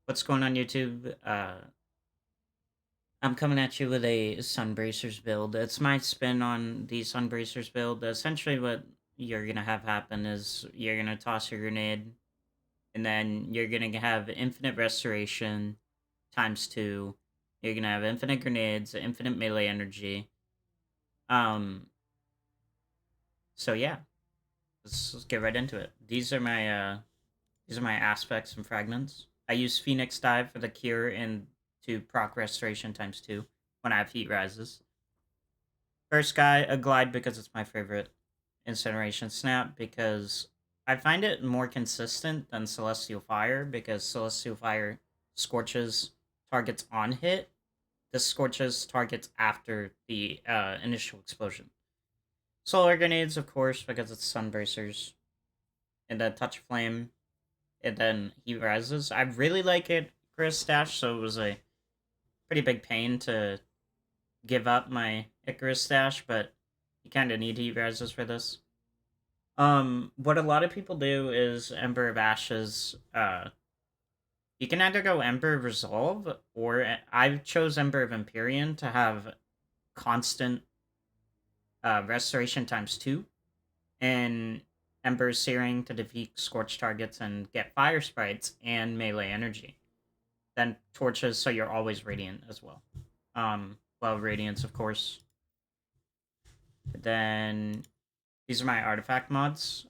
What's going on YouTube? I'm coming at you with a Sunbracers build. It's my spin on the Sunbracers build. Essentially what you're gonna have happen is you're gonna toss your grenade, and then you're gonna have infinite restoration times two. You're gonna have infinite grenades, infinite melee energy. Um, so yeah, let's get right into it. These are my aspects and fragments. I use Phoenix Dive for the cure and to proc restoration times two when I have heat rises. First guy, a glide because it's my favorite. Incineration Snap because I find it more consistent than Celestial Fire because Celestial Fire scorches targets on hit. This scorches targets after the initial explosion. Solar Grenades, of course, because it's Sunbracers. And then Touch Flame, and then he rises. I really like it, Chris Stash, so it was a pretty big pain to give up my Icarus Stash, but you kind of need heat rises for this. What a lot of people do is Ember of Ashes. You can either go Ember of Resolve, or I chose Ember of Empyrean to have constant restoration times two, and Ember Searing to defeat Scorch targets and get Fire Sprites and melee energy. Then torches, so you're always radiant as well. Well, radiance, of course. Then these are my artifact mods.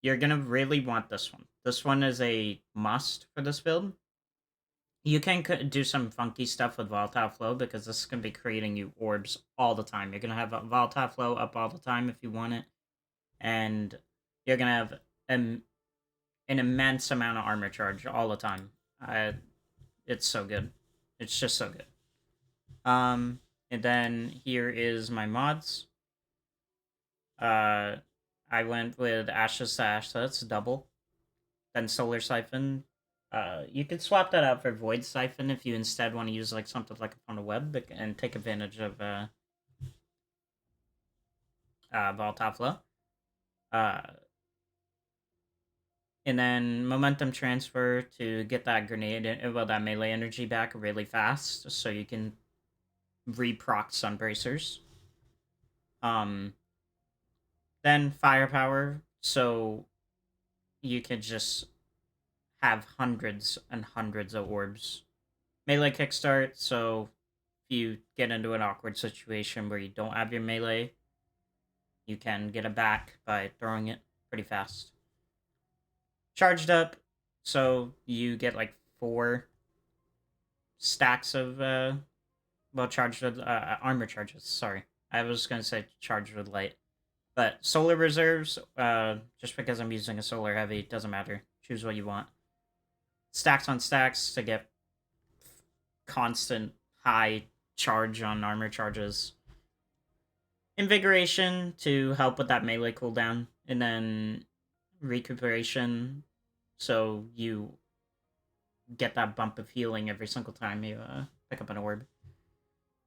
You're gonna really want this one. This one is a must for this build. You can do some funky stuff with Volatile Flow because this is gonna be creating you orbs all the time. You're gonna have Volatile Flow up all the time if you want it, and you're gonna have an immense amount of armor charge all the time. It's so good. It's just so good. And then here is my mods. Uh, I went with Ashes to Ash, so that's double. Then Solar Siphon. You could swap that out for Void Siphon if you instead want to use like something like a funnel web and take advantage of Volatile Flow. Uh, and then Momentum Transfer to get that grenade, well, that melee energy back really fast, so you can reproc Sunbracers. Then Firepower, so you could just have hundreds and hundreds of orbs. Melee Kickstart, so if you get into an awkward situation where you don't have your melee, you can get it back by throwing it pretty fast. Charged Up, so you get like 4 stacks of, charged with armor charges, sorry. I was going to say charged with light. But solar reserves, just because I'm using a solar heavy, doesn't matter. Choose what you want. Stacks on stacks to get constant high charge on armor charges. Invigoration to help with that melee cooldown. And then recuperation, so you get that bump of healing every single time you pick up an orb.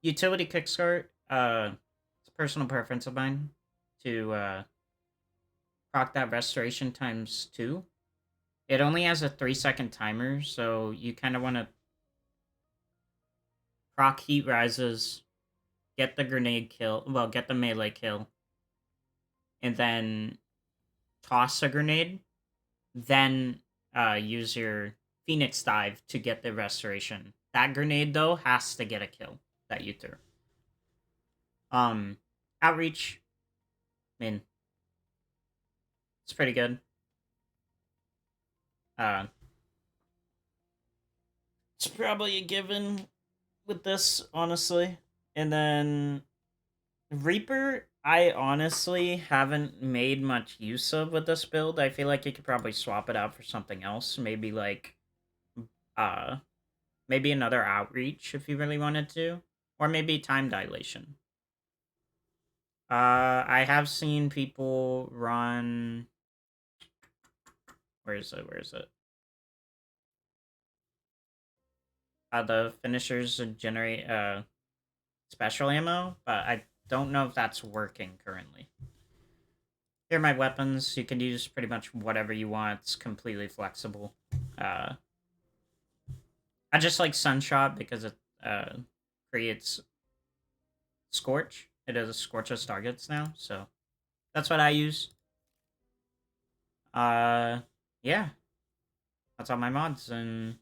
Utility Kickstart, it's a personal preference of mine to proc that restoration times 2. It only has a 3-second timer, so you kind of want to proc heat rises, get the grenade kill, well, get the melee kill, and then toss a grenade, then use your Phoenix Dive to get the restoration. That grenade, though, has to get a kill that you threw. Outreach, I mean, it's pretty good. It's probably a given with this, honestly. And then Reaper, I honestly haven't made much use of with this build. I feel like you could probably swap it out for something else. Maybe like, uh, maybe another outreach if you really wanted to. Or maybe time dilation. I have seen people run. Where is it? Where is it? The finishers generate special ammo, but I don't know if that's working currently. Here are my weapons. You can use pretty much whatever you want. It's completely flexible. Uh, I just like Sunshot because it creates Scorch. It does Scorches targets now, so that's what I use. Uh, yeah, that's all my mods, and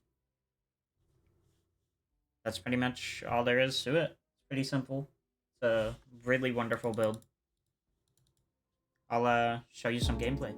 that's pretty much all there is to it. It's pretty simple. It's a really wonderful build. I'll show you some gameplay.